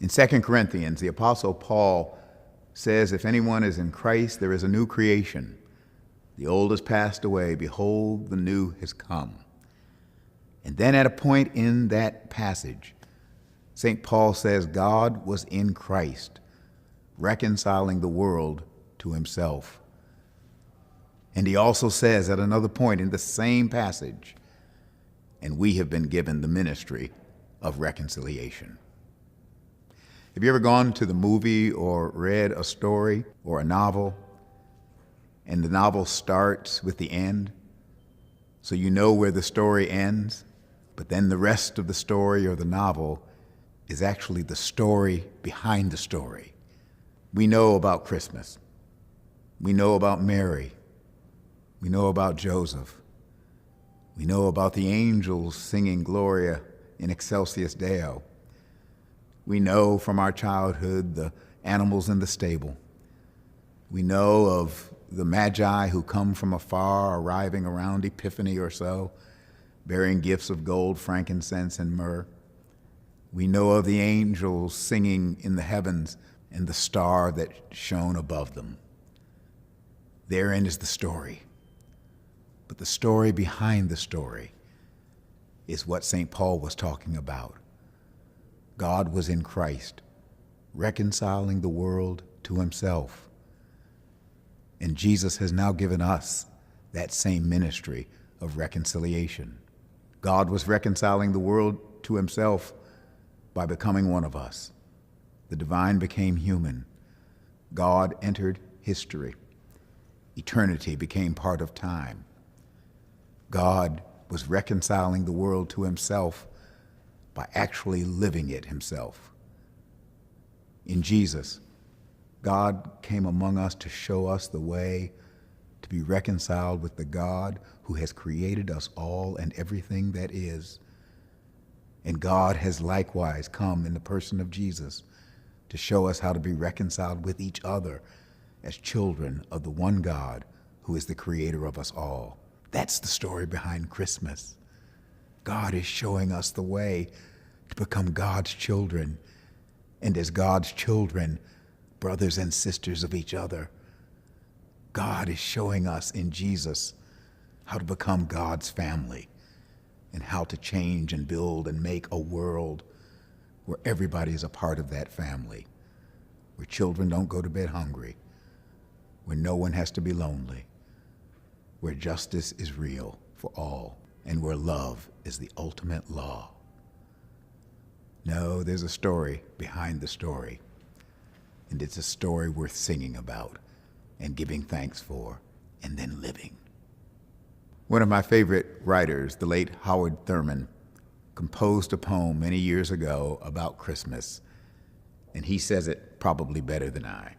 In 2 Corinthians, the Apostle Paul says, if anyone is in Christ, there is a new creation. The old has passed away. Behold, the new has come. And then at a point in that passage, St. Paul says God was in Christ, reconciling the world to himself. And he also says at another point in the same passage, and we have been given the ministry of reconciliation. Have you ever gone to the movie or read a story or a novel, and the novel starts with the end, so you know where the story ends, but then the rest of the story or the novel is actually the story behind the story? We know about Christmas. We know about Mary. We know about Joseph. We know about the angels singing Gloria in Excelsis Deo. We know from our childhood the animals in the stable. We know of the Magi who come from afar, arriving around Epiphany or so, bearing gifts of gold, frankincense, and myrrh. We know of the angels singing in the heavens and the star that shone above them. Therein is the story. But the story behind the story is what St. Paul was talking about. God was in Christ, reconciling the world to himself. And Jesus has now given us that same ministry of reconciliation. God was reconciling the world to himself by becoming one of us. The divine became human. God entered history. Eternity became part of time. God was reconciling the world to himself by actually living it himself. In Jesus, God came among us to show us the way to be reconciled with the God who has created us all and everything that is. And God has likewise come in the person of Jesus to show us how to be reconciled with each other as children of the one God who is the creator of us all. That's the story behind Christmas. God is showing us the way to become God's children, and as God's children, brothers and sisters of each other. God is showing us in Jesus how to become God's family and how to change and build and make a world where everybody is a part of that family, where children don't go to bed hungry, where no one has to be lonely, where justice is real for all, and where love is the ultimate law. No, there's a story behind the story, and it's a story worth singing about and giving thanks for and then living. One of my favorite writers, the late Howard Thurman, composed a poem many years ago about Christmas, and he says it probably better than I.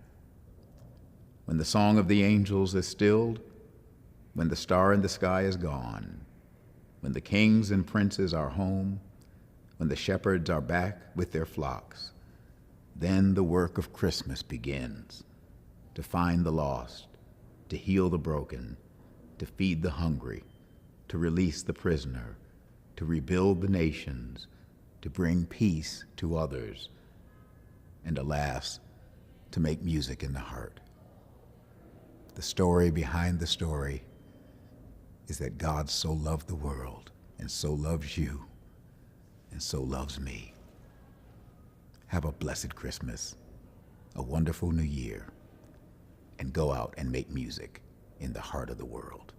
When the song of the angels is stilled, when the star in the sky is gone, when the kings and princes are home, when the shepherds are back with their flocks, then the work of Christmas begins, to find the lost, to heal the broken, to feed the hungry, to release the prisoner, to rebuild the nations, to bring peace to others, and alas, to make music in the heart. The story behind the story is that God so loved the world and so loves you and so loves me. Have a blessed Christmas, a wonderful new year, and go out and make music in the heart of the world.